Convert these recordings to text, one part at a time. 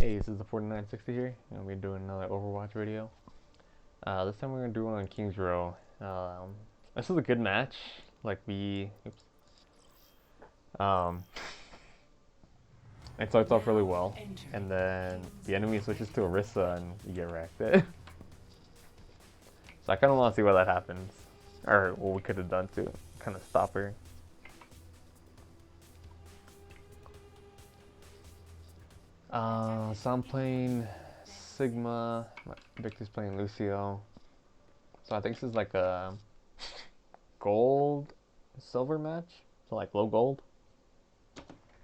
Hey, this is the 4960 here, and we're doing another Overwatch video. This time we're gonna do one on King's Row. This is a good match. Oops. Um, it starts off really well, and then the enemy switches to Orisa, and you get wrecked. So I kind of want to see why that happens, or what we could have done to kind of stop her. So I'm playing Sigma. Victor's playing Lucio. So I think this is like a gold silver match. So like low gold,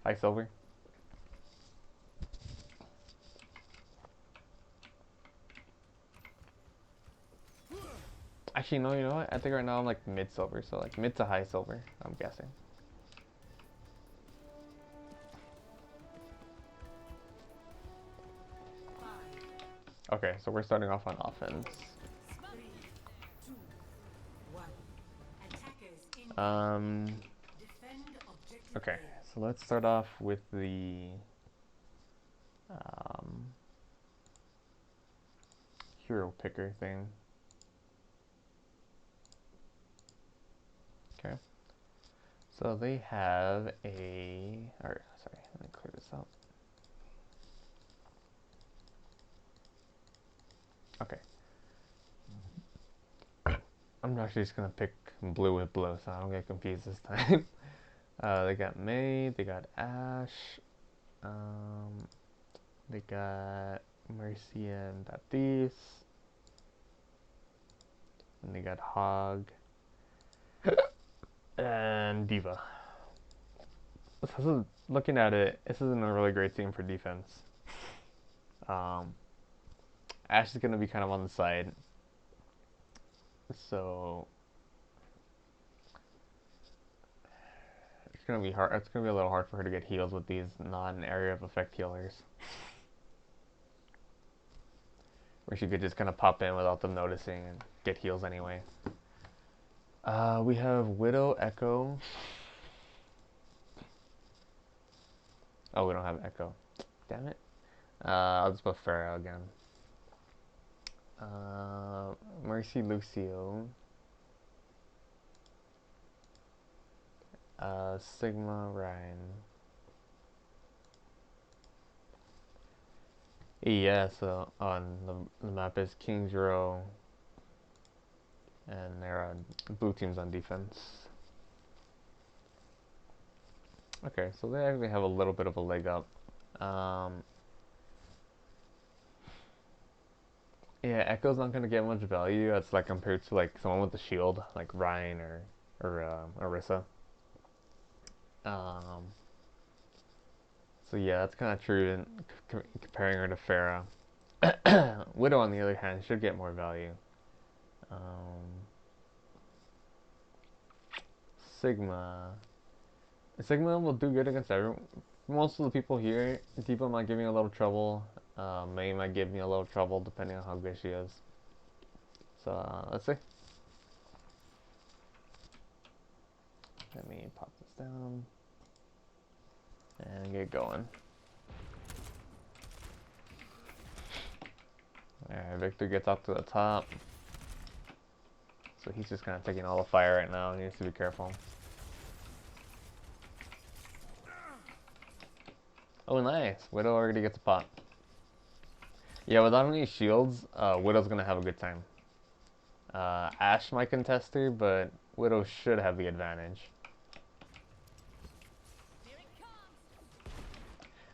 high silver. Actually, no, you know what? I think right now I'm like mid silver, so like mid to high silver, I'm guessing. Okay, so we're starting off on offense. Um, okay, so let's start off with the hero picker thing. Okay, so they have a, or sorry, let me clear this out. Okay, I'm actually just gonna pick blue with blue, so I don't get confused this time. They got Mei, they got Ashe, they got Mercy and Baptiste, and they got Hog and Diva. Looking at it, this isn't a really great team for defense. Um, Ashe is going to be kind of on the side, so it's going to be hard. It's going to be a little hard for her to get heals with these non-area of effect healers, where she could just kind of pop in without them noticing and get heals anyway. We have Widow, Echo. Oh, we don't have Echo. Damn it. I'll just put Pharah again. Mercy, Lucio. Sigma, Ryan. Yeah, so on the map is King's Row, and they're on blue team's on defense. Okay, so they actually have a little bit of a leg up. Yeah, Echo's not gonna get much value. That's like compared to like someone with the shield, like Ryan or Orisa. Um, so yeah, that's kind of true in comparing her to Pharah. Widow, on the other hand, should get more value. Um, Sigma. Sigma will do good against everyone. Most of the people here, people might give me a little trouble. May might give me a little trouble depending on how good she is. So let's see. Let me pop this down and get going. Alright, Victor gets up to the top. So he's just kind of taking all the fire right now. He needs to be careful. Oh, nice. Widow already gets a pot. Yeah, without any shields, Widow's going to have a good time. Ashe might contest her, but Widow should have the advantage.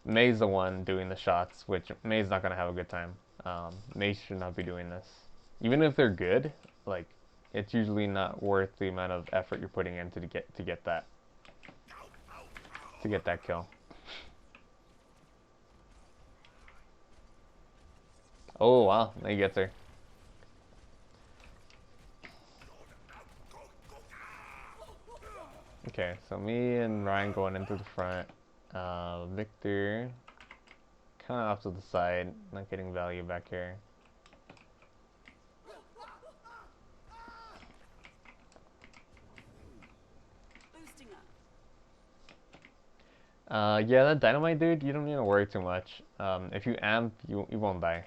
Mei's the one doing the shots, which Mei's not going to have a good time. Mei should not be doing this. Even if they're good, like, it's usually not worth the amount of effort you're putting in to get that kill. Oh wow, he gets her. Okay, so me and Ryan going into the front. Victor kind of off to the side, not getting value back here. Yeah, that dynamite dude, you don't need to worry too much. If you amp, you won't die.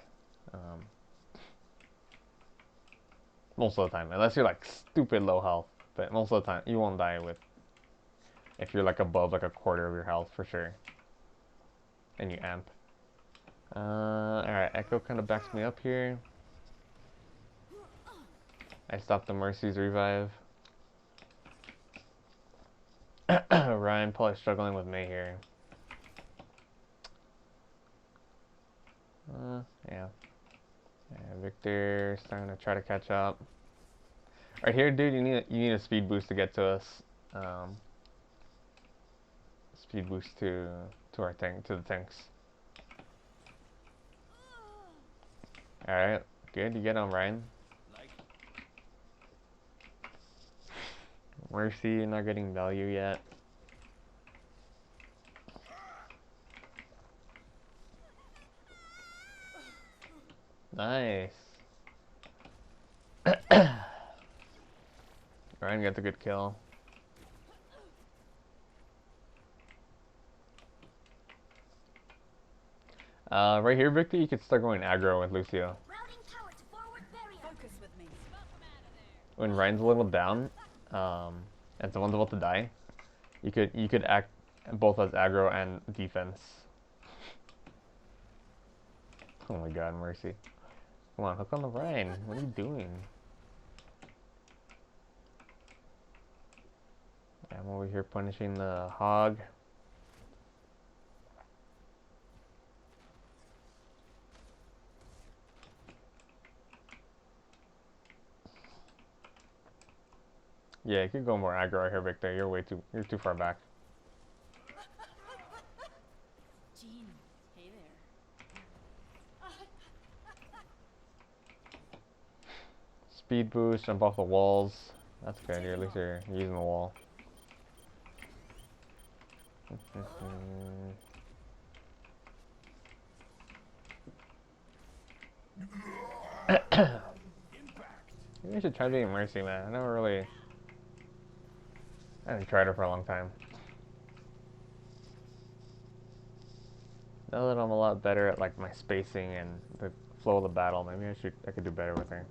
Um, most of the time, unless you're like stupid low health. But most of the time, you won't die with if you're like above like a quarter of your health for sure, and you amp. Alright, Echo kind of backs me up here. I stopped the Mercy's revive. Ryan probably struggling with May here. Yeah. Victor starting to try to catch up. Right here, dude, you need a speed boost to get to us. Um, Speed boost to our tank to the tanks. All right, good. You get on Ryan. Mercy not getting value yet. Nice. Ryan got the good kill. Right here, Victor, you could start going aggro with Lucio. When Ryan's a little down, and someone's about to die, you could act both as aggro and defense. Oh my god, Mercy. Come on, hook on the Ryan. What are you doing? I'm over here punishing the hog. Yeah, you could go more aggro right here, Victor. You're too far back. Jean, hey there. Speed boost, jump off the walls. That's good. At least you're using the wall. Maybe I should try being Mercy, man. I haven't tried her for a long time. Now that I'm a lot better at like my spacing and the flow of the battle, maybe I could do better with her.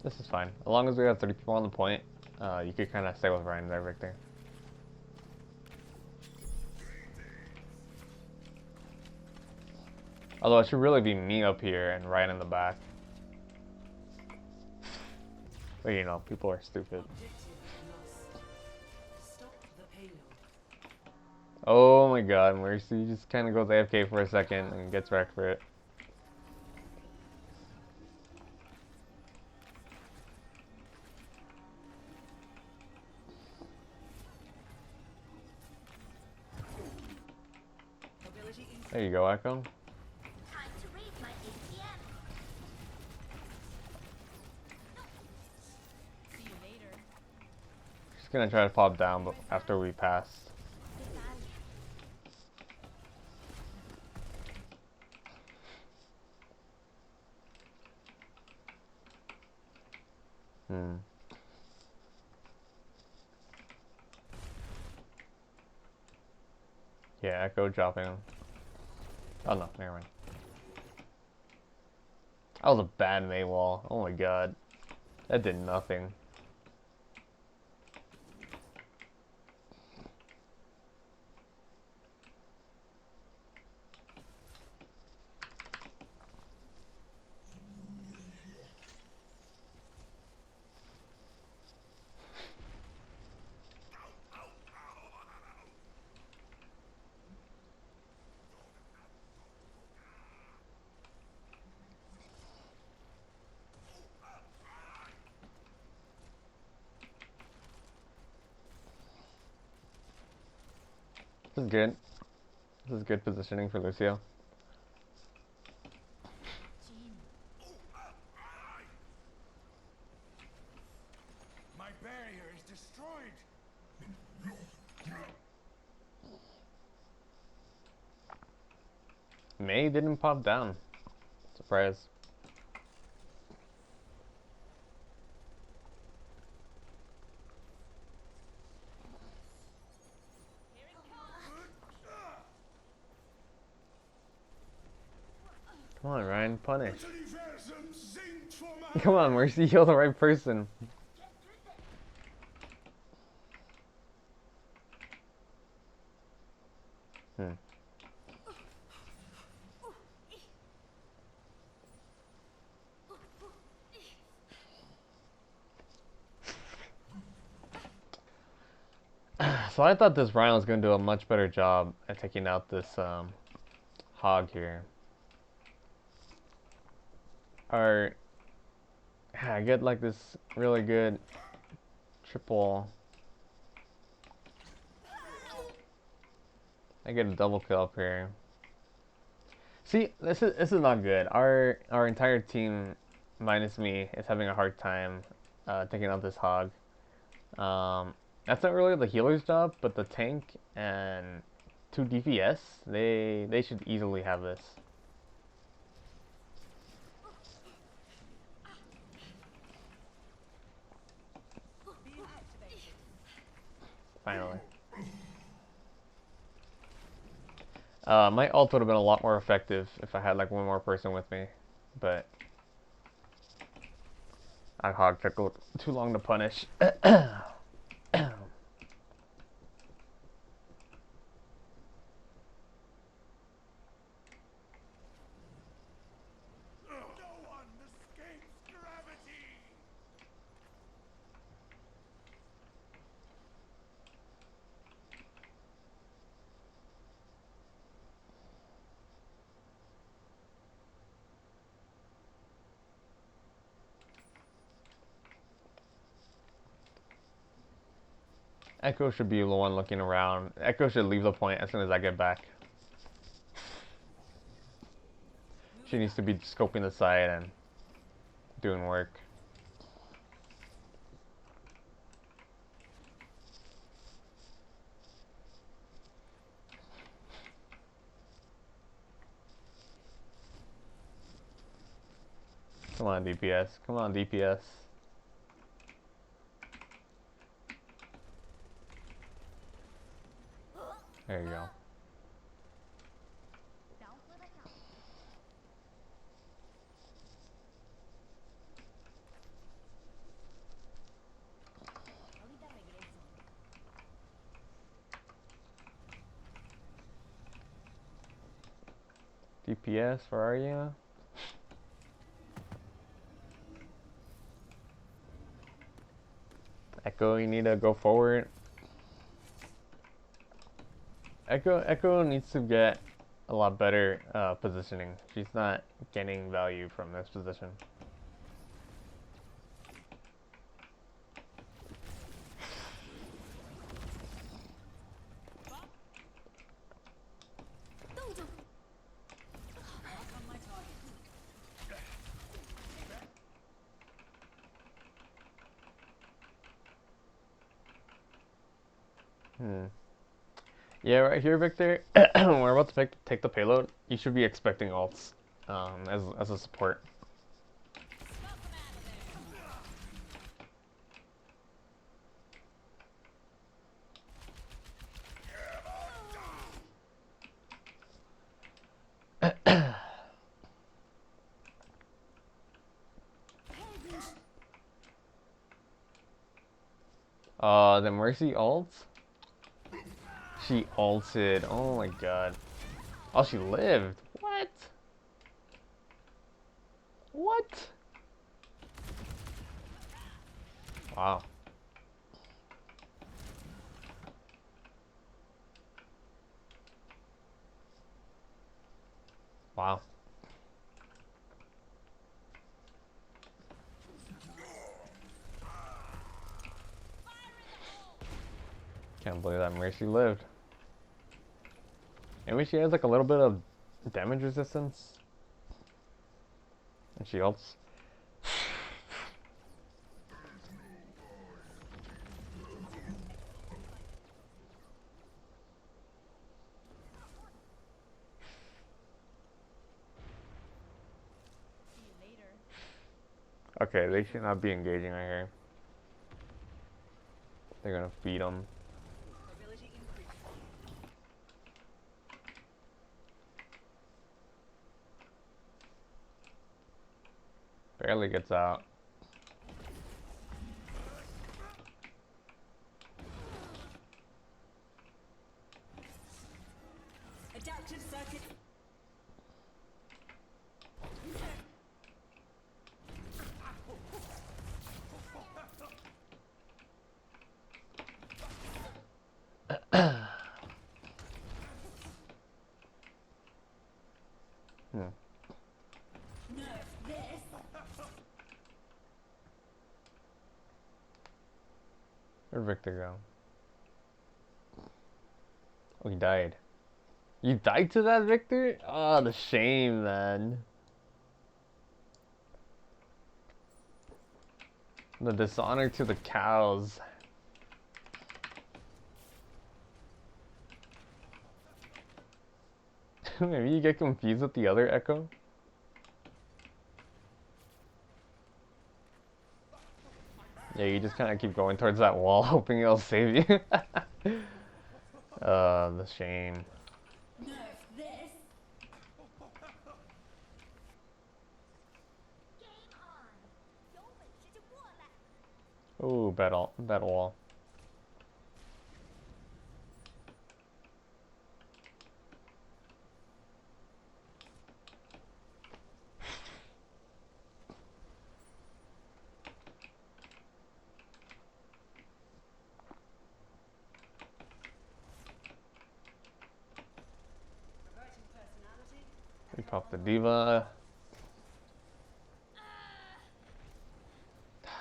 This is fine. As long as we have 30 people on the point, you could kind of stay with Ryan there, Victor. Although it should really be me up here and Ryan in the back. But you know, people are stupid. Oh my god, Mercy just kind of goes AFK for a second and gets wrecked for it. There you go, Echo. She's gonna try to pop down but after we pass. Yeah, Echo dropping. Oh no, never mind. That was a bad May wall. Oh my god. That did nothing. This is good. This is good positioning for Lucio. My barrier is destroyed. May didn't pop down. Surprise. Come on, Ryan, punish. Universum singt for my Come on, Mercy, you're the right person. Hmm. So I thought this Ryan was gonna do a much better job at taking out this hog here. Or I get like this really good triple. I get a double kill up here. See, this is not good. Our entire team, minus me, is having a hard time taking out this hog. Um, that's not really the healer's job, but the tank and 2 DPS, they should easily have this. Finally. My ult would have been a lot more effective if I had like one more person with me, but that hog took too long to punish. no one escapes gravity. Echo should be the one looking around. Echo should leave the point as soon as I get back. She needs to be scoping the side and doing work. Come on, DPS. Come on, DPS. There you go. Ahorita regreso. DPS, where are you? Echo, you need to go forward. Echo needs to get a lot better positioning. She's not getting value from this position. Mark on my target. Yeah, right here, Victor. We're about to take the payload. You should be expecting ults as a support. Stop them out of there. The Mercy ults? She ulted. Oh my god. Oh, she lived. What? What? Wow. Wow. Can't believe that Mercy lived. Maybe she has like a little bit of damage resistance. And she ults. See you later. Okay, they should not be engaging right here. They're gonna feed them. Ability increased. barely gets out. Adaptive circuit. Hmm. Nerf this. Where'd Victor go? Oh, he died. You died to that, Victor? Oh, the shame, man. The dishonor to the cows. Maybe you get confused with the other Echo? Yeah, you just kind of keep going towards that wall, hoping it'll save you. The shame. Nerf this. Ooh, bad wall. Perverting personality. We pop the diva.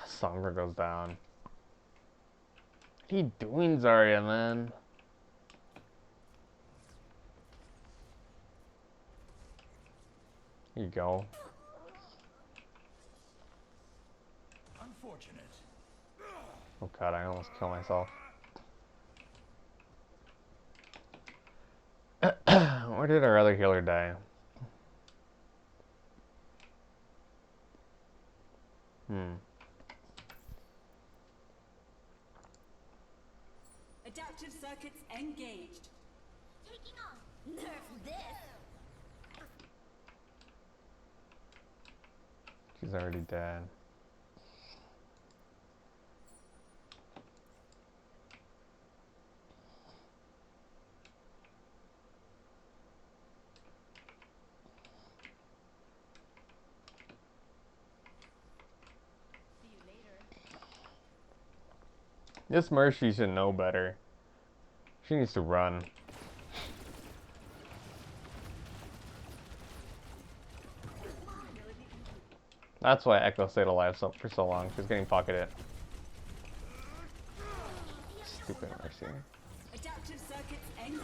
Sombra goes down. What are you doing, Zarya, man? Here you go. Unfortunate. Oh god, I almost killed myself. Where did our other healer die? Hmm. Adaptive circuits engaged. Taking on. Nerf this. She's already dead. See you later. This Mercy should know better. She needs to run. That's why Echo stayed alive for so long. She was getting pocketed. Stupid Mercy. Adaptive circuits engaged.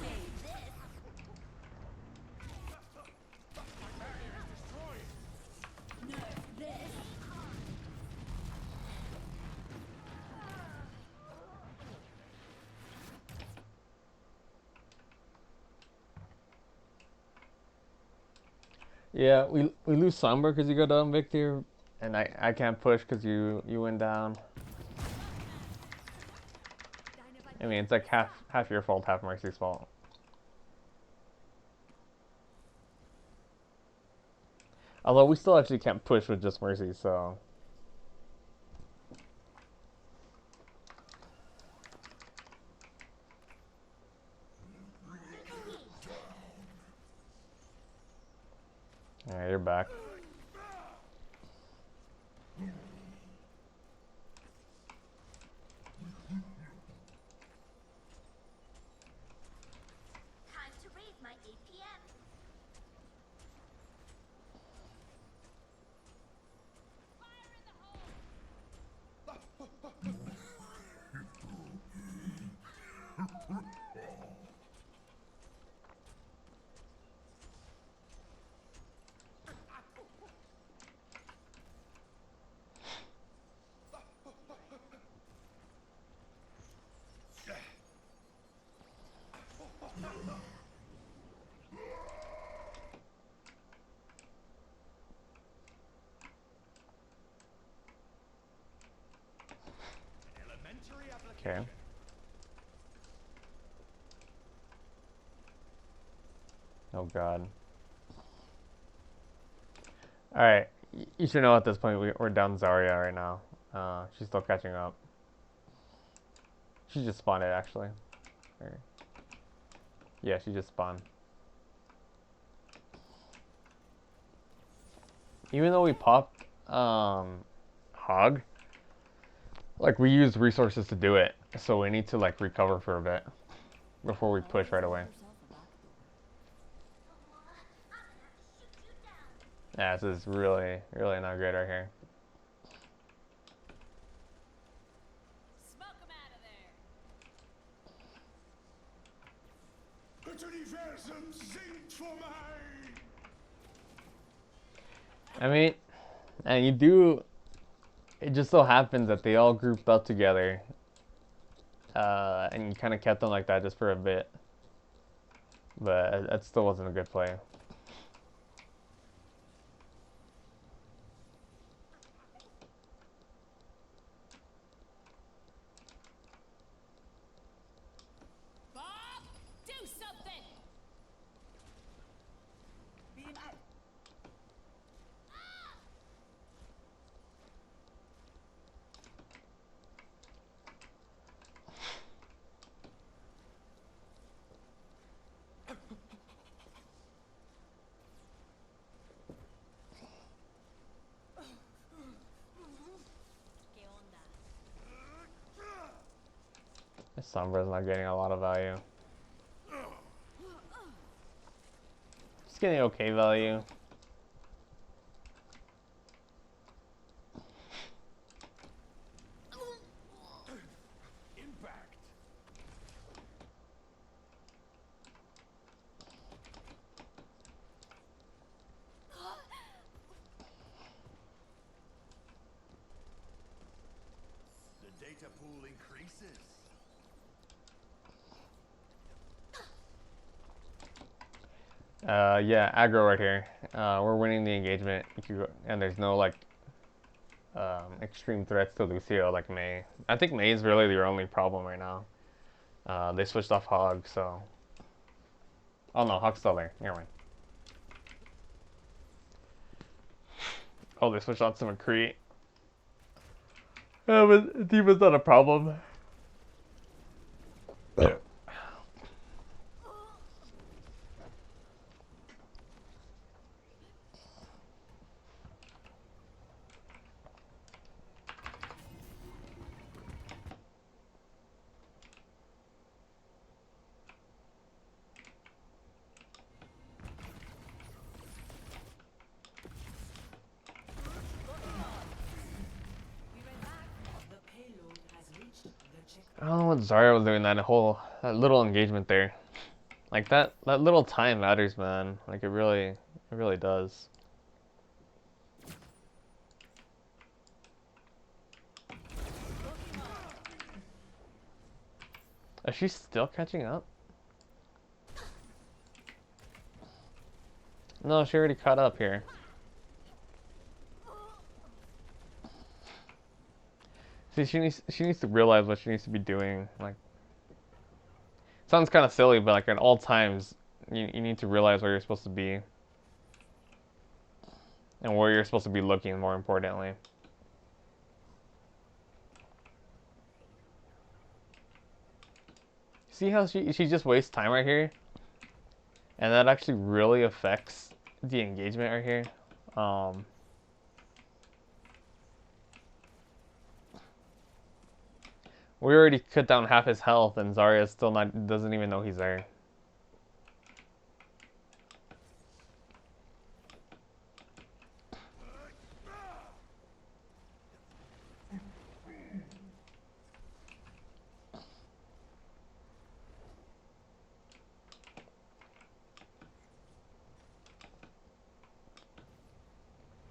Nerf this. Yeah, we lose Sombra because you go down, Victor, and I can't push because you went down. I mean, it's like half your fault, half Mercy's fault. Although we still actually can't push with just Mercy, so. Alright, you're back. Time to raise my APM. Elementary Okay. application. Oh god. Alright, You should know at this point we're down Zarya right now. She's still catching up. She just spawned it actually. Yeah, she just spawned. Even though we popped Hog, like we used resources to do it, so we need to like recover for a bit before we push right away. Yeah, this is really, really not great right here. Smoke him out of there. Das Universum singt vor mir. I mean, and you do. It just so happens that they all grouped up together, and you kind of kept them like that just for a bit. But that still wasn't a good play. Bob, do something. Beam out. ¿Qué onda? This Sombra's not getting a lot of value. Just getting okay value. Impact. The data pool increases. Yeah, aggro right here. We're winning the engagement, and there's no like extreme threats to Lucio like Mei. I think Mei is really their only problem right now. They switched off Hog, so. Oh no, Hog's still there. Never mind. Oh, they switched on to McCree. But D.Va's not a problem. The payload has reached the checkpoint. I don't know what Zarya was doing that little engagement there. Like that little time matters, man. Like it really does. Is she still catching up? No, she already caught up here. See, she needs to realize what she needs to be doing. Like, sounds kind of silly, but like at all times, you need to realize where you're supposed to be and where you're supposed to be looking. More importantly. See how she just wastes time right here, and that actually really affects the engagement right here. We already cut down half his health, and Zarya still doesn't even know he's there.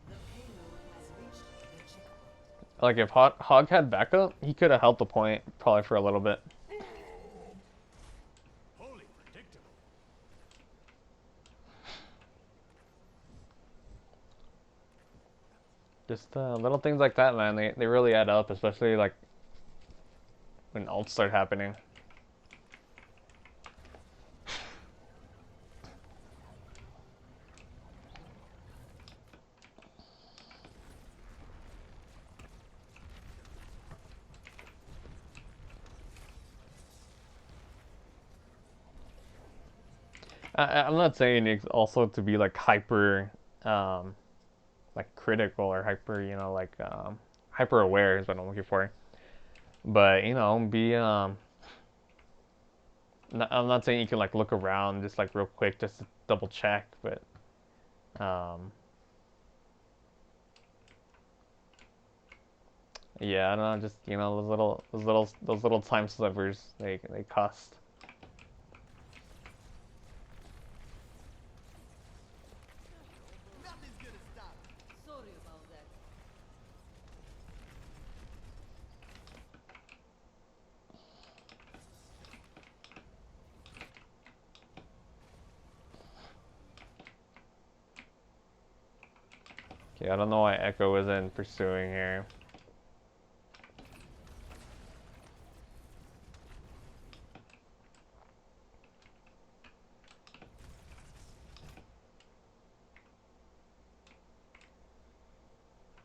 The payload has reached the checkpoint. Like if Hog had backup, he could have held the point probably for a little bit. Wholly predictable. Just little things like that, man. They really add up, especially like when ults start happening. I'm not saying it's also to be like hyper, um, like critical or hyper, like hyper aware is what I'm looking for. But be I'm not saying you can like look around just like real quick just to double check, but um, yeah, I don't know, just those little time slivers they cost. Nothing's gonna stop me. Sorry about that. Okay, I don't know why Echo isn't pursuing here.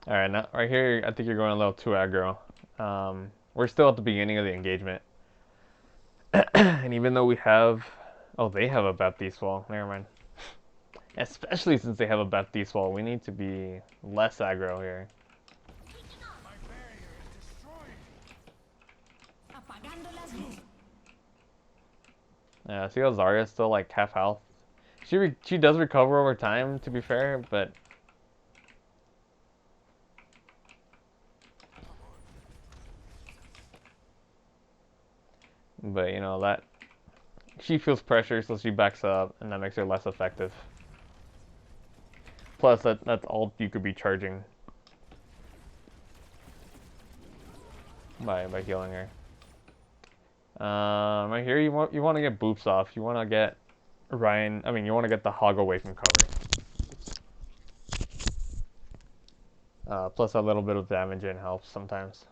All right, now right here, I think you're going a little too aggro. We're still at the beginning of the engagement, and even though we have, oh, they have a Baptiste wall. Never mind. Especially since they have a Baptiste wall, we need to be less aggro here. My barrier is destroyed. Apagando las luces. Yeah, see how Zarya's still like half health. She does recover over time, to be fair, but that she feels pressure, so she backs up, and that makes her less effective. Plus, that's all you could be charging by healing her. Right here, you want to get boops off. You want to get Ryan. I mean, you want to get the hog away from cover. Plus, a little bit of damage in helps sometimes.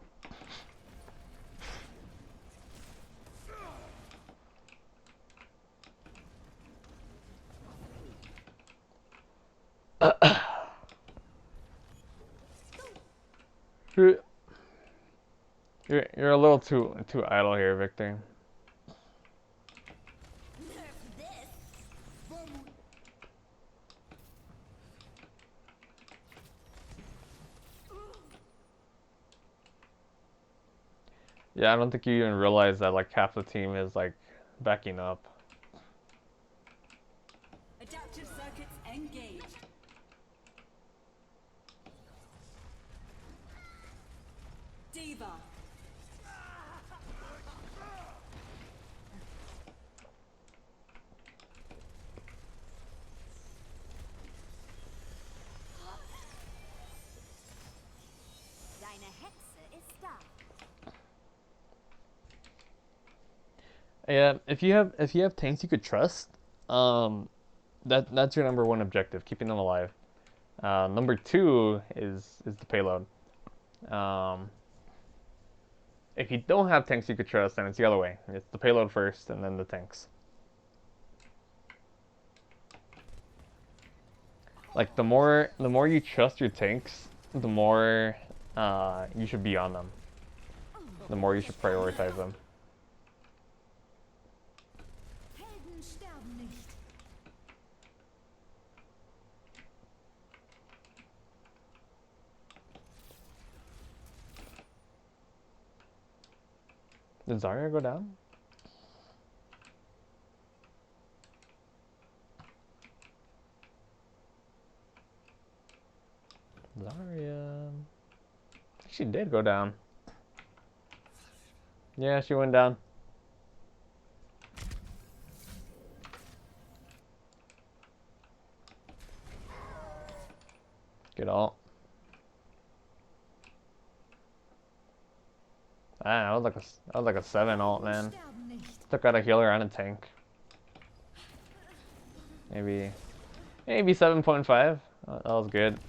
You're you're a little too idle here, Victor. Nerf this. Yeah, I don't think you even realize that like half the team is like backing up. Adaptive circuits engaged. Diva. Deine Hexe ist da. Yeah, if you have tanks you could trust, um, that's your number one objective, keeping them alive. Number two is the payload. Um, if you don't have tanks you could trust, then it's the other way. It's the payload first, and then the tanks. Like the more you trust your tanks, the more you should be on them. The more you should prioritize them. Helden sterben nicht. Did Zarya go down? Zarya. She did go down. Yeah, she went down. Good ult. Ah, that was like a 7 ult, man. Sterben nicht. Took out a healer and a tank. Maybe 7.5. That was good.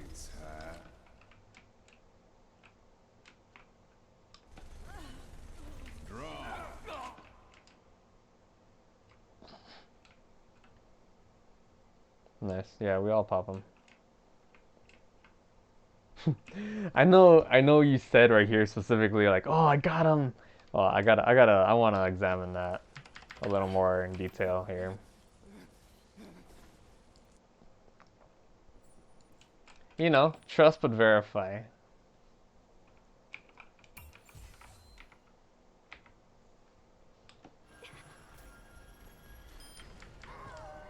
It's her. Draw. Nice. Yeah, we all pop them. I know you said right here specifically like, oh, I got him. Well, I want to examine that a little more in detail here. You know, trust but verify.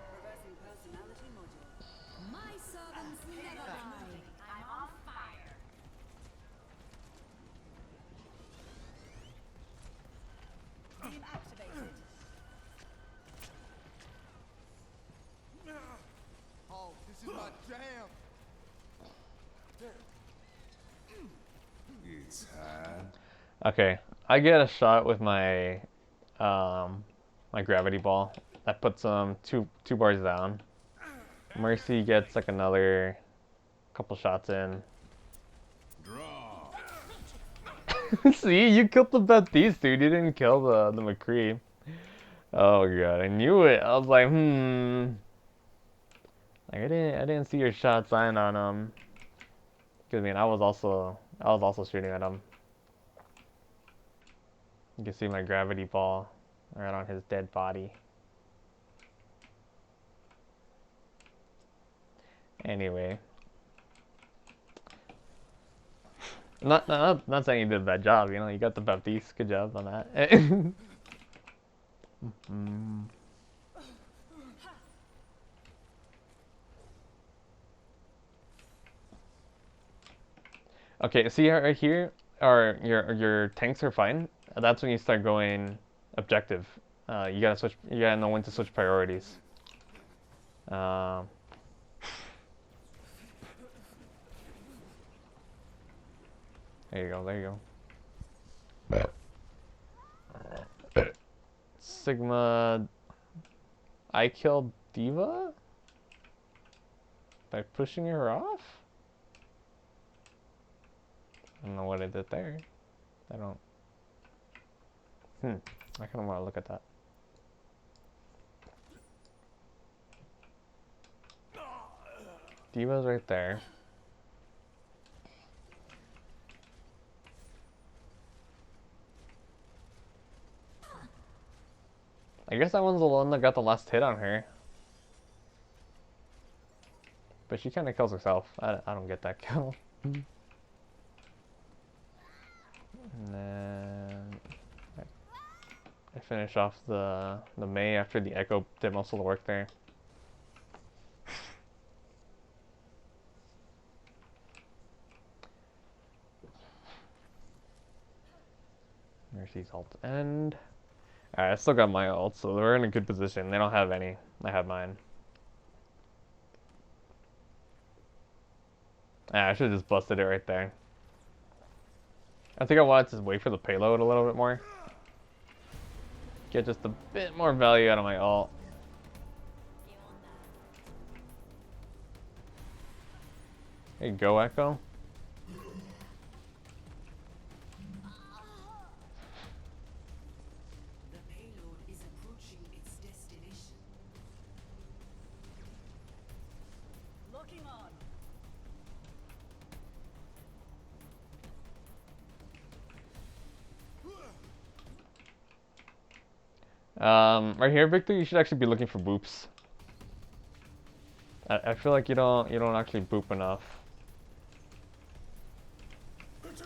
Reversing personality module. My servants never die. I'm on fire. Beam activated. Oh, this is my jam. It's hot. Okay, I get a shot with my my gravity ball. That puts him two bars down. Mercy gets like another couple shots in. Draw. See, you killed the Baptiste, dude. You didn't kill the McCree. Oh god, I knew it. I was like, Like I didn't see your shot sign on him. Cause I mean, I was also shooting at him. You can see my gravity ball right on his dead body. Anyway, not saying you did a bad job. You know, you got the Baptiste. Good job on that. Okay, see right here, or your tanks are fine. That's when you start going objective. You gotta switch. You gotta know when to switch priorities. Um, there you go. There you go. Sigma. I killed Diva by pushing her off. I don't know what I did there. I don't. I kind of want to look at that. Diva's right there. I guess that one's the one that got the last hit on her. But she kind of kills herself. I don't get that kill. And then I finish off the Mei after the Echo did most of the work there. Mercy's ult end. Alright, I still got my ult, so we're in a good position. They don't have any. I have mine. I should have just busted it right there. I think I wanted to wait for the payload a little bit more. Get just a bit more value out of my ult. There you go, Echo. The payload is approaching its destination. Locking on. Right here, Victor, you should actually be looking for boops. I feel like you don't actually boop enough.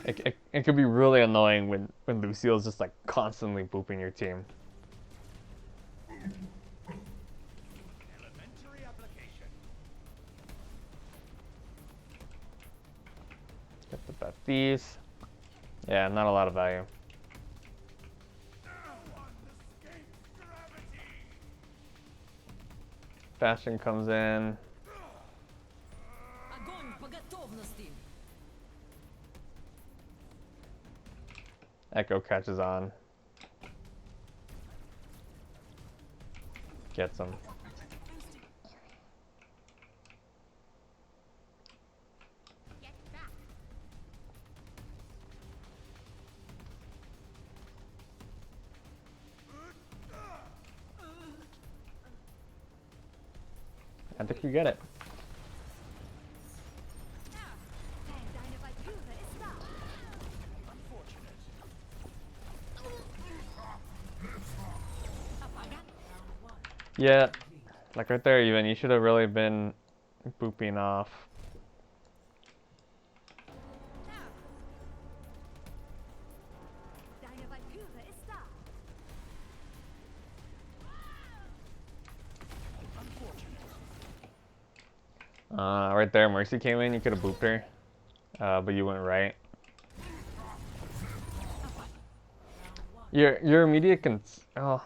It could be really annoying when Lucio's just like constantly booping your team. Elementary application. Get the Baptiste. Yeah, not a lot of value. One escapes gravity. Bastion comes in. Огонь по готовности. Echo catches on. Gets him. Get back. I think we get it. Deine Yeah, like right there even, you should have really been booping off. Deine Valkyrie ist da. Right there, Mercy came in, you could have booped her. But you went right. Your immediate oh,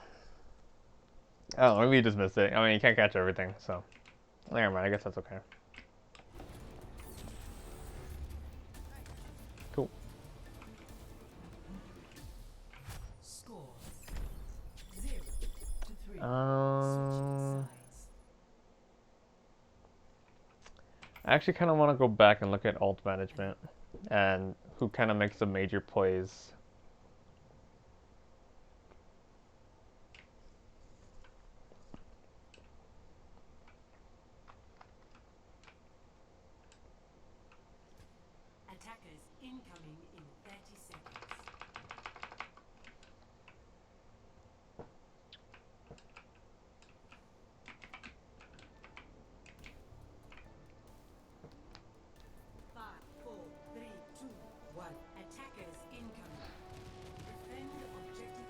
oh, maybe you just missed it. I mean, you can't catch everything, so never mind. I guess that's okay. Cool. Score 0-3. Um, Sides. I actually kind of want to go back and look at ult management and who kind of makes the major plays. Attackers incoming in 30 seconds. Five, four, three, two, one. Attackers incoming. Defend objective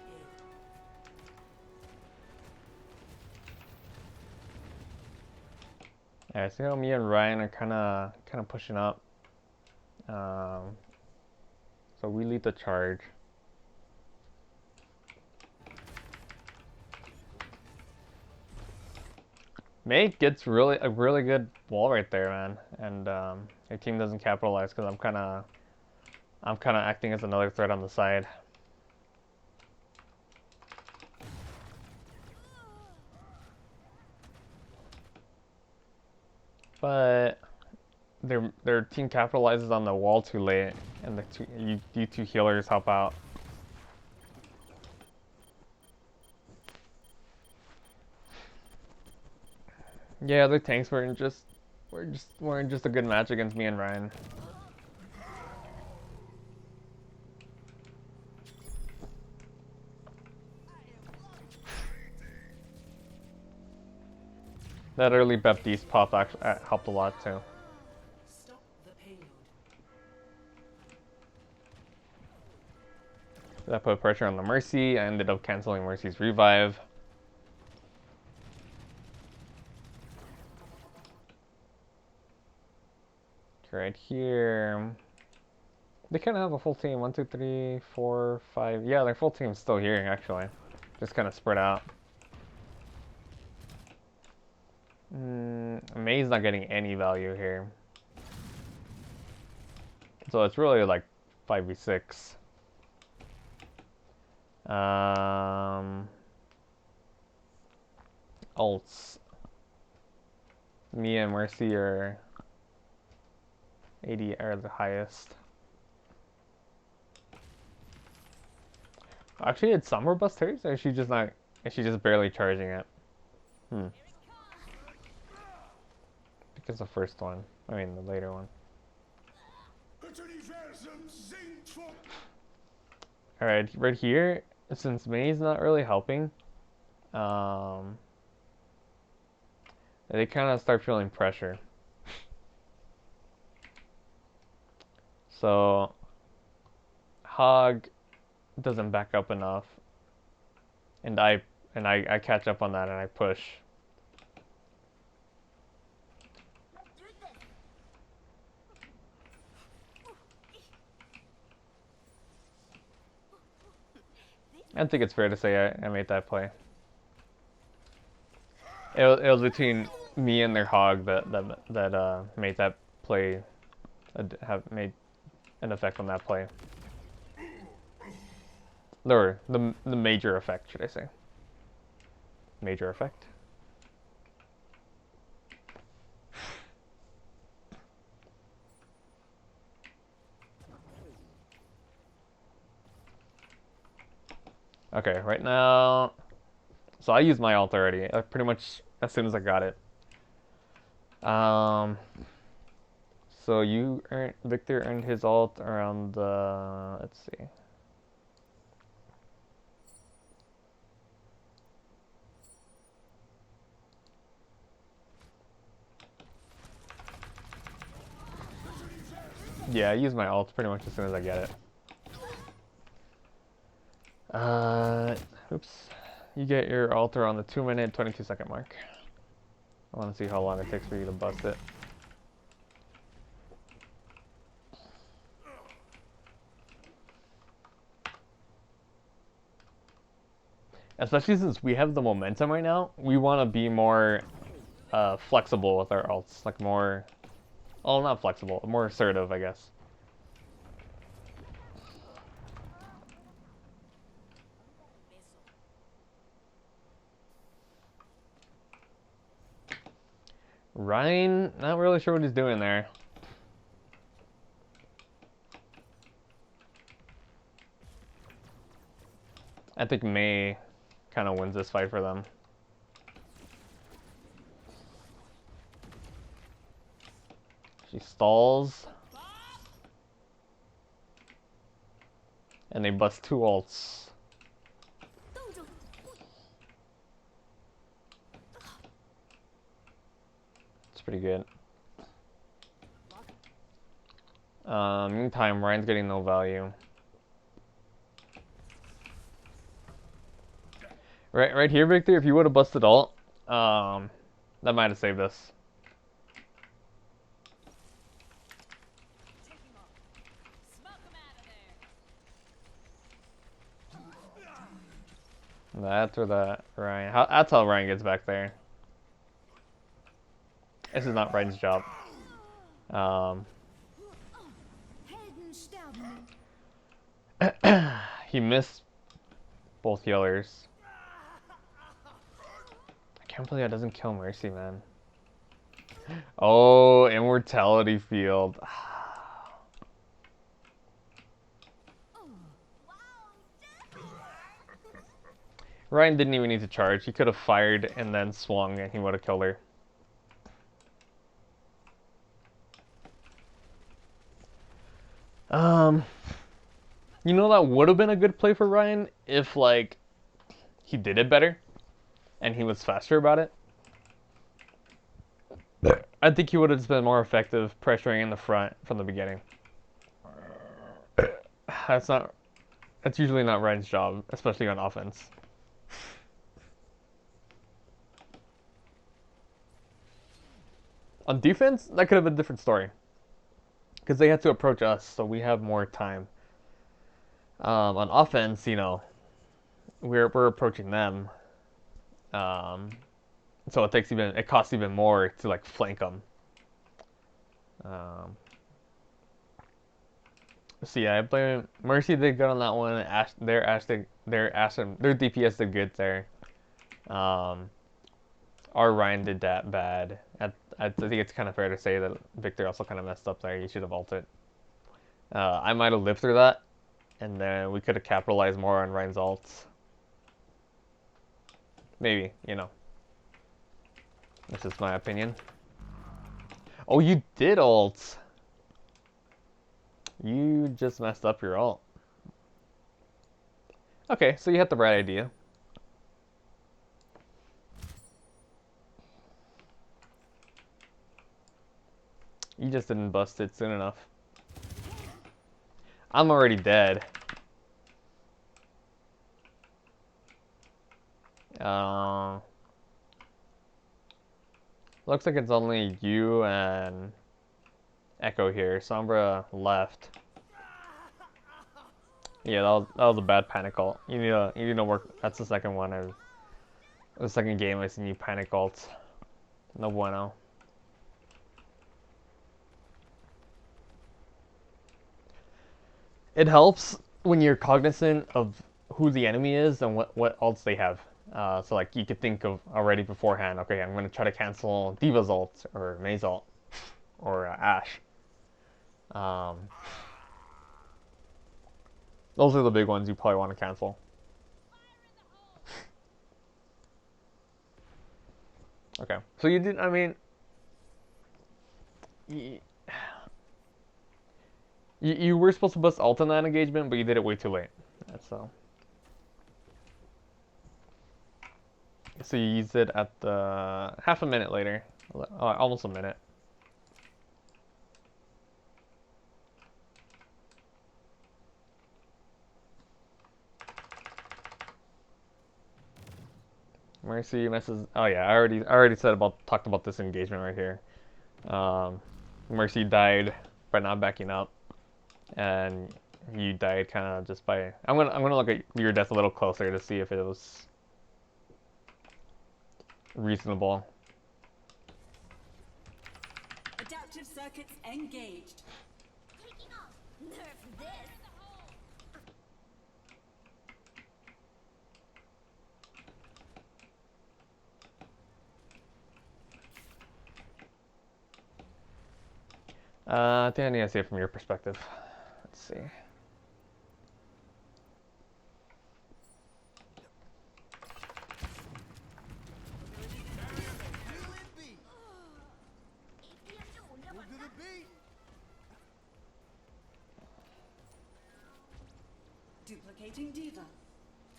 A. Yeah, I see how me and Ryan are kind of pushing up. Um, so we lead the charge. May gets a really good wall right there, man, and your team doesn't capitalize because I'm kind of acting as another threat on the side. But their team capitalizes on the wall too late, and you two healers help out. Yeah, other tanks weren't just a good match against me and Ryan. That early Baptiste pop actually helped a lot too. Stop the payload. That put pressure on the Mercy. I ended up canceling Mercy's revive. Right here. They kind of have a full team. 1, 2, 3, 4, 5. Yeah, their full team's still here, actually. Just kind of spread out. May's not getting any value here. So it's really like 5v6. Ults. Me and Mercy are 80 are the highest. Actually, did Summer bust hers, or is she just not? Is she just barely charging it? Because the first one. I mean, the later one. Alright, right here, since May's not really helping, they kind of start feeling pressure. So, Hog doesn't back up enough, and I catch up on that and I push. I think it's fair to say I made that play. It was between me and their Hog that made that play, have made an effect on that play. Or the major effect, should I say? Major effect. Okay, right now, so I used my ult already, pretty much as soon as I got it. So Victor earned his ult around the, let's see. Yeah, I use my ult pretty much as soon as I get it. Oops. You get your ult around the 2-minute, 22-second mark. I want to see how long it takes for you to bust it. Especially since we have the momentum right now, we want to be more flexible with our ults. Like more, well, not flexible, more assertive, I guess. Ryan, not really sure what he's doing there. I think May kind of wins this fight for them. She stalls. And they bust 2 ults. It's pretty good. Meantime, Ryan's getting no value. Right here, Victor, if you would have busted ult, that might have saved us. That's where that Ryan. That's how Ryan gets back there. This is not Ryan's job. He missed both healers. I can't believe that doesn't kill Mercy, man. Oh, immortality field. Ryan didn't even need to charge. He could have fired and then swung and he would have killed her. You know, that would have been a good play for Ryan if, like, he did it better and he was faster about it. I think he would have just been more effective pressuring in the front from the beginning. That's usually not Ryan's job, especially on offense. On defense, that could have been a different story. Because they had to approach us, so we have more time. On offense, you know, we're approaching them. So it costs even more to like flank them. So yeah, I blame Mercy did good on that one. Their DPS did good there. Our Ryan did that bad. I think it's kind of fair to say that Victor also kind of messed up there. He should have ulted. I might have lived through that, and then we could have capitalized more on Ryan's ults. Maybe, you know. This is my opinion. Oh, you did ult. You just messed up your ult. Okay, so you had the right idea. You just didn't bust it soon enough. I'm already dead. Looks like it's only you and Echo here. Sombra left. Yeah, that was a bad panic ult. You need to work. That's the second one. The second game I seen you panic ult. No bueno. It helps when you're cognizant of who the enemy is and what ults they have. So like you could think of already beforehand. Okay, I'm gonna try to cancel Diva's ult or Mei's ult or Ashe. Those are the big ones you probably want to cancel. Okay, so you did. I mean, you were supposed to bust ult in that engagement, but you did it way too late. So you used it at the half a minute later, almost a minute. Mercy messes. Oh yeah, I already talked about this engagement right here. Um, Mercy died by not backing up, and you died kind of just by. I'm gonna look at your death a little closer to see if it was reasonable. Adaptive circuits engaged. Taking off. Nerf this. I think I need to see it from your perspective. Let's see. Duplicating diva.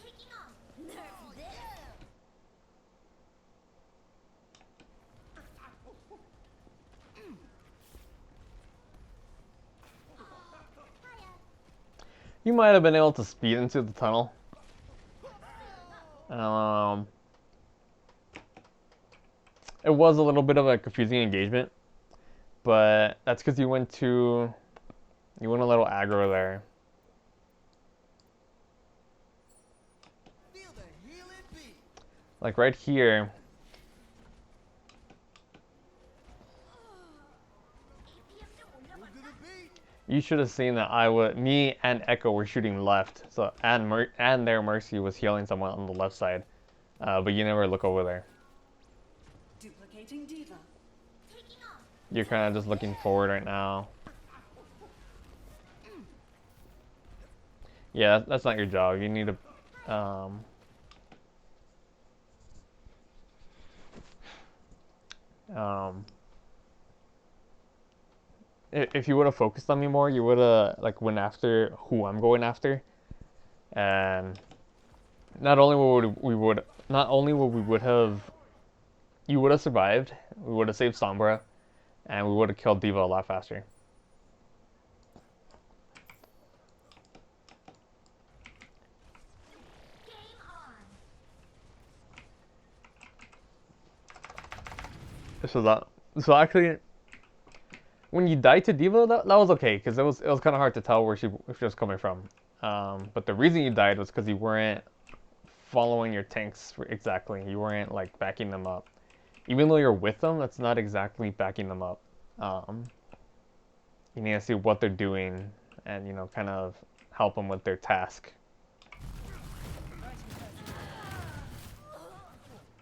Taking off. Nerf this. You might have been able to speed into the tunnel. Um, it was a little bit of a confusing engagement, but that's because you went a little aggro there. Like right here, you should have seen that me and Echo were shooting left, so and their Mercy was healing someone on the left side, but you never look over there. Duplicating diva. Taking off. You're kind of just looking forward right now. Yeah, that's not your job. You need to, if you would have focused on me more, you would have like went after who I'm going after, and not only would we would have you would have survived, we would have saved Sombra, and we would have killed Diva a lot faster. Game on. So actually, when you died to Diva, that was okay because it was kind of hard to tell where she was coming from. But the reason you died was because you weren't following your tanks exactly. You weren't like backing them up. Even though you're with them, that's not exactly backing them up. Um, you need to see what they're doing and kind of help them with their task.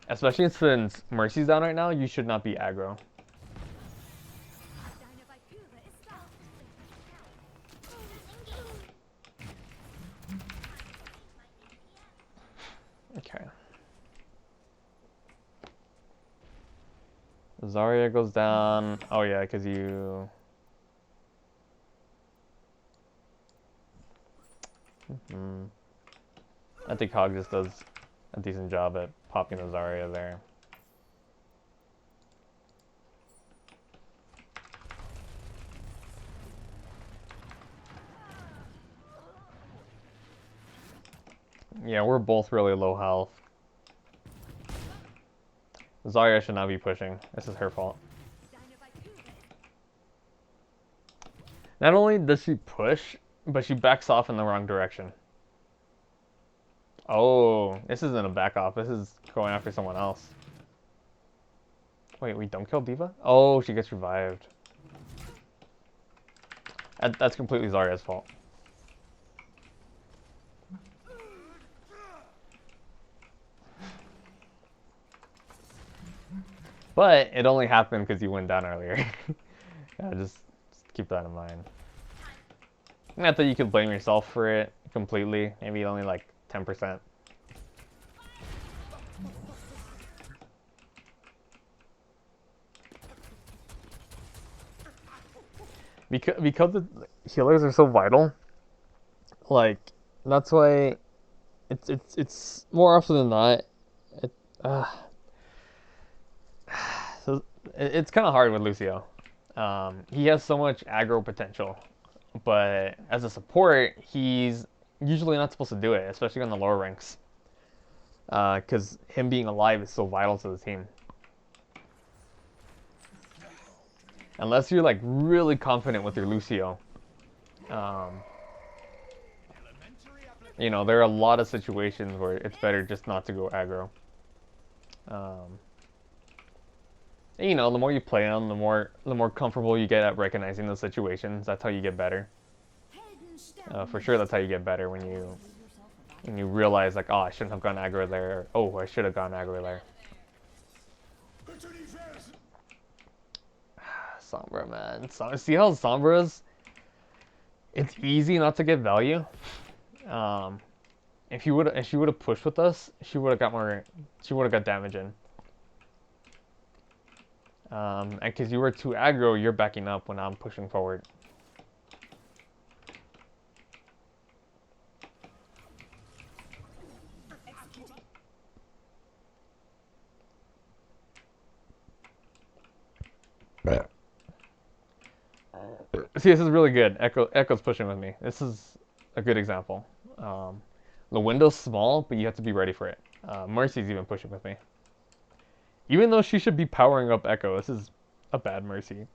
Especially since Mercy's down right now, you should not be aggro. Dynamite Cuba is stopped. Okay. Zarya goes down. Oh yeah, because you. I think Hog just does a decent job at popping the Zarya there. Yeah, we're both really low health. Zarya should not be pushing. This is her fault. Not only does she push, but she backs off in the wrong direction. Oh, this isn't a back off. This is going after someone else. Wait, we don't kill Diva? Oh, she gets revived. That's completely Zarya's fault. But it only happened because you went down earlier. Yeah, just keep that in mind. Not that you could blame yourself for it completely. Maybe only like 10%. Because the healers are so vital, like that's why it's more often than not. It, uh, so it's kind of hard with Lucio. He has so much aggro potential, but as a support, he's usually not supposed to do it, especially on the lower ranks. because him being alive is so vital to the team. Unless you're like really confident with your Lucio, um, you know, there are a lot of situations where it's better just not to go aggro. And, you know, the more you play them, the more comfortable you get at recognizing those situations. That's how you get better. For sure, that's how you get better when you realize like, oh, I shouldn't have gone aggro there. Or, oh, I should have gone aggro there. Sombra, man. See how Sombra's? It's easy not to get value. Um, if she would have pushed with us, she would have got more. She would have got damage in. And because you were too aggro, you're backing up when I'm pushing forward. See, this is really good. Echo's pushing with me. This is a good example. The window's small, but you have to be ready for it. Mercy's even pushing with me. Even though she should be powering up Echo, this is a bad Mercy.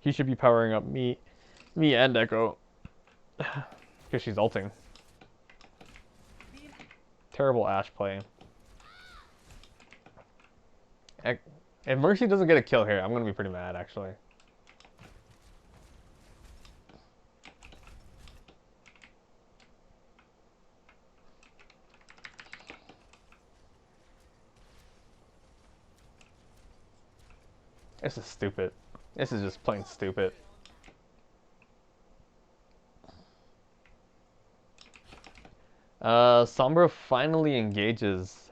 He should be powering up me and Echo. Because she's ulting. Terrible Ashe play. If Mercy doesn't get a kill here, I'm going to be pretty mad, actually. This is stupid. This is just plain stupid. Sombra finally engages.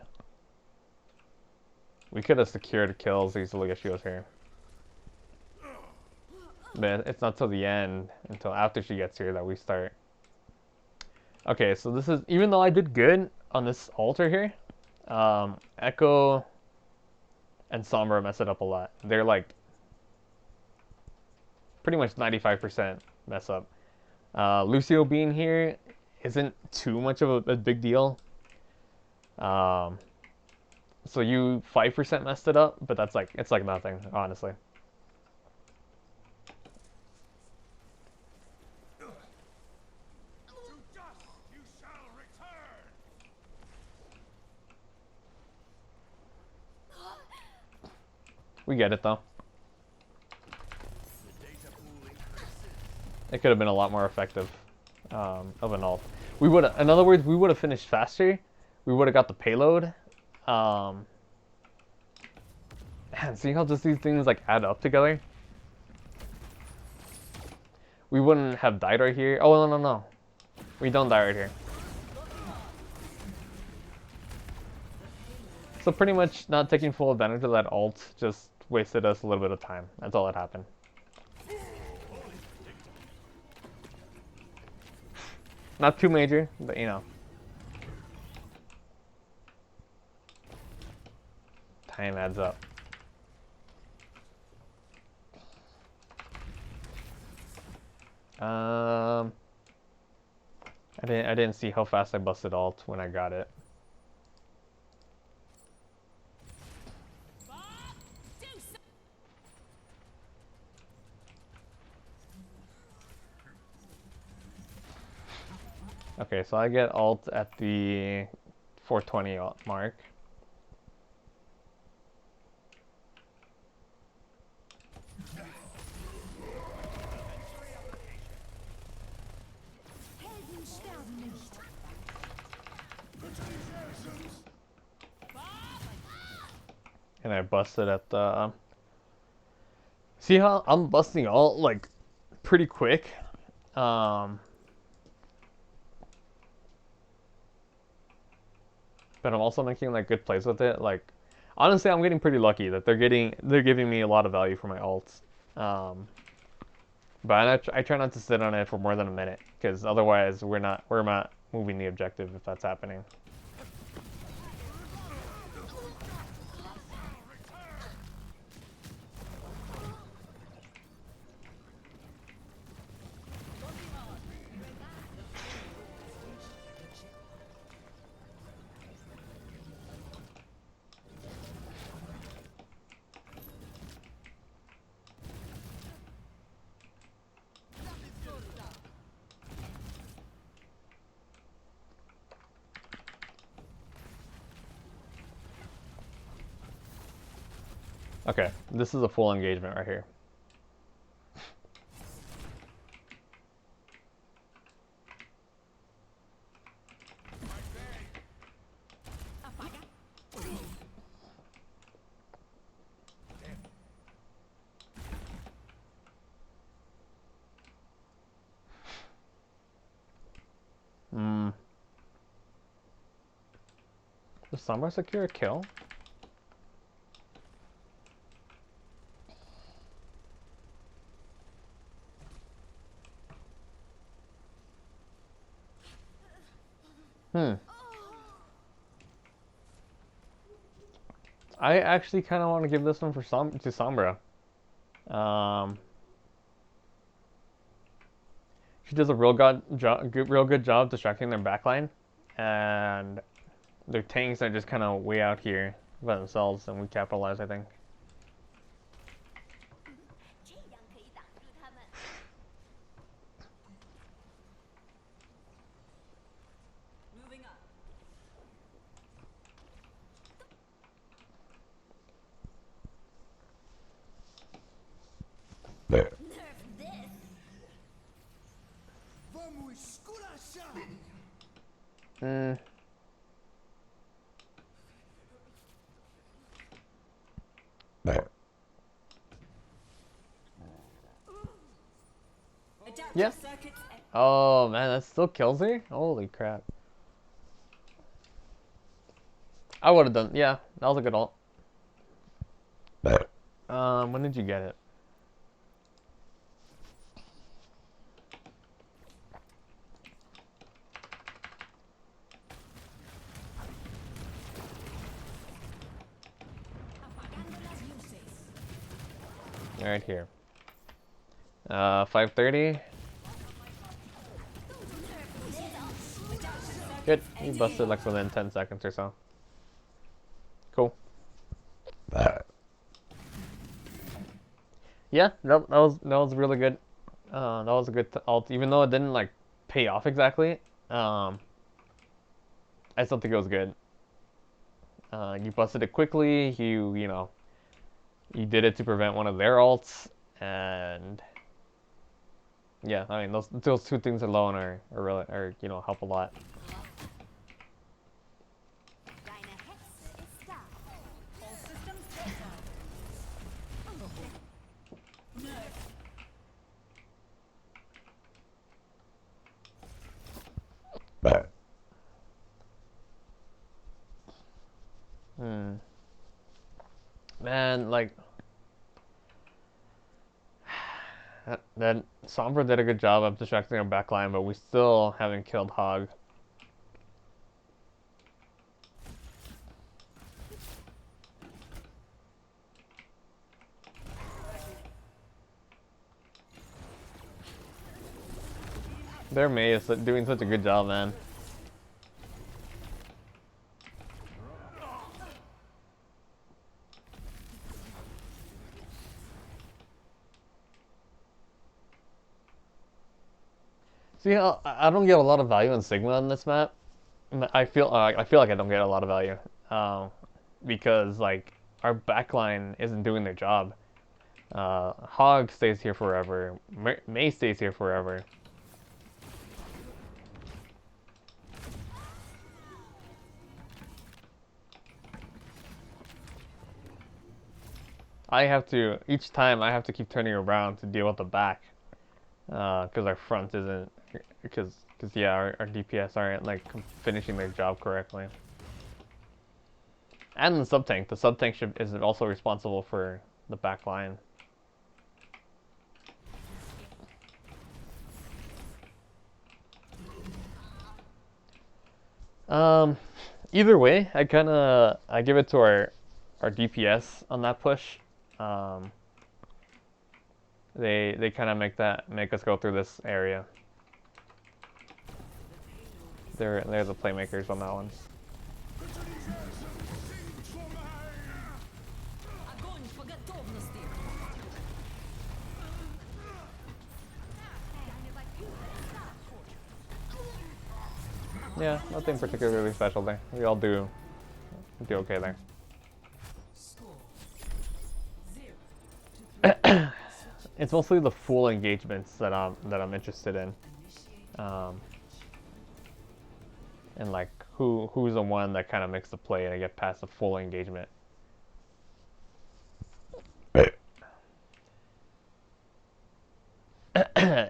We could have secured kills easily if she was here. But it's not till the end, until after she gets here, that we start. Okay, so this is, even though I did good on this altar here, Echo and Sombra mess it up a lot. They're like pretty much 95% mess up. Lucio being here isn't too much of a big deal. So you 5% messed it up, but that's like, it's like nothing, honestly. We get it though. It could have been a lot more effective of an ult. We would, in other words, we would have finished faster. We would have got the payload. Man, see how just these things like add up together? We wouldn't have died right here. Oh, no. We don't die right here. So pretty much not taking full advantage of that ult just wasted us a little bit of time. That's all that happened. Not too major, but you know. Time adds up. I didn't see how fast I busted ult when I got it. Okay, so I get ult at the 420 mark. And I busted at the... See how I'm busting ult like pretty quick? But I'm also making like good plays with it. Like, honestly, I'm getting pretty lucky that they're giving me a lot of value for my ults. But I try not to sit on it for more than a minute, because otherwise we're not moving the objective if that's happening. Okay, this is a full engagement right here. Hmm. Does Sombra secure a kill? Hmm. I actually kind of want to give this one to Sombra. Um, she does a real good job distracting their backline, and their tanks are just kind of way out here by themselves, and we capitalize, I think. 这样可以挡住他们。Moving up. Nerf this. Vamos esculachar! Hmm. Adaptive Yeah. circuits. Oh man, that still kills her? Holy crap. I would have done, yeah, that was a good ult. When did you get it? Apagando las luces. Right here. 5:30. Good. You busted like within 10 seconds or so. Cool. Yeah, that was really good. That was a good ult, even though it didn't like pay off exactly. Um, I still think it was good. You busted it quickly. You did it to prevent one of their ults, and yeah, I mean those two things alone are really help a lot. Deine Hexe ist da. All systems go. Nerf. Hmm. Man, like that Sombra did a good job of distracting our backline, but we still haven't killed Hog. Their Mei is doing such a good job, man. See, I don't get a lot of value in Sigma on this map. I feel like I don't get a lot of value, because like our backline isn't doing their job. Hog stays here forever. Mei stays here forever. Each time I have to keep turning around to deal with the back, because our front isn't, because yeah, our DPS aren't like finishing their job correctly. And the sub tank is also responsible for the back line. Um, Either way, I give it to our DPS on that push. Um, they kind of make us go through this area. They're the playmakers on that one. Огонь по готовности. Yeah, nothing particularly special there. We all do okay there. Score. it's mostly the full engagements that I'm interested in, um, and like who's the one that kind of makes the play and I get past the full engagement.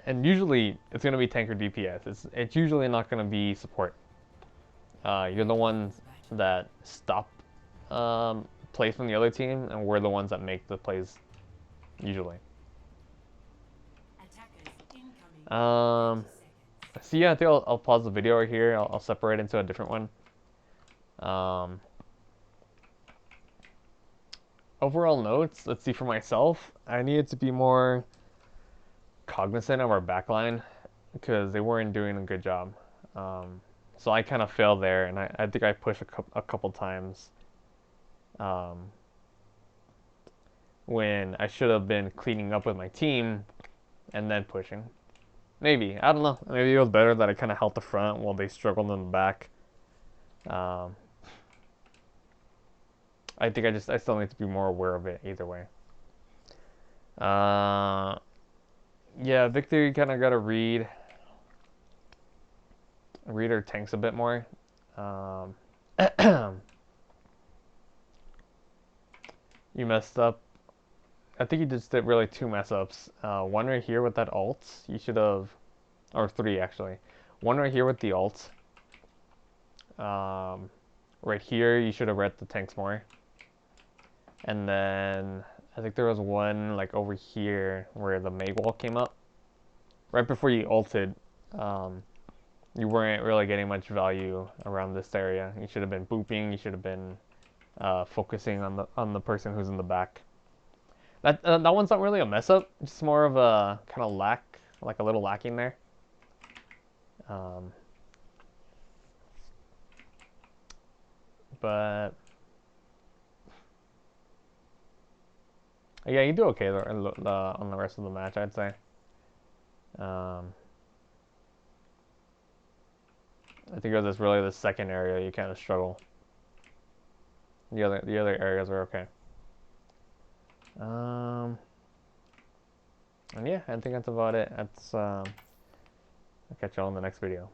And usually it's gonna be tank or DPS. It's usually not gonna be support. You're the ones that stop plays from the other team, and we're the ones that make the plays usually. Attackers incoming. Um, 30 seconds. so yeah, I think I'll pause the video right here. I'll separate into a different one. Um, Overall notes, let's see for myself. I needed to be more cognizant of our backline because they weren't doing a good job. Um, so I kind of failed there, and I think I pushed a couple times um, when I should have been cleaning up with my team and then pushing. Maybe. I don't know. Maybe it was better that I kind of held the front while they struggled in the back. Um, I think I still need to be more aware of it either way. Uh, yeah, Victor kind of got to read her tanks a bit more. Um, you messed up. I think you just did really two mess ups. One right here with that ult, you should have, or three actually. One right here with the ult. Right here, you should have read the tanks more. And then I think there was one like over here where the Meg wall came up. Right before you ulted, you weren't really getting much value around this area. You should have been booping. You should have been focusing on the person who's in the back. That one's not really a mess up. It's more of a kind of lack, like a little lacking there. Um, but yeah, you do okay on the rest of the match, I'd say. Um, I think it was just really the second area you kind of struggle. The other areas are okay. And yeah, I think that's about it. I'll catch y'all in the next video.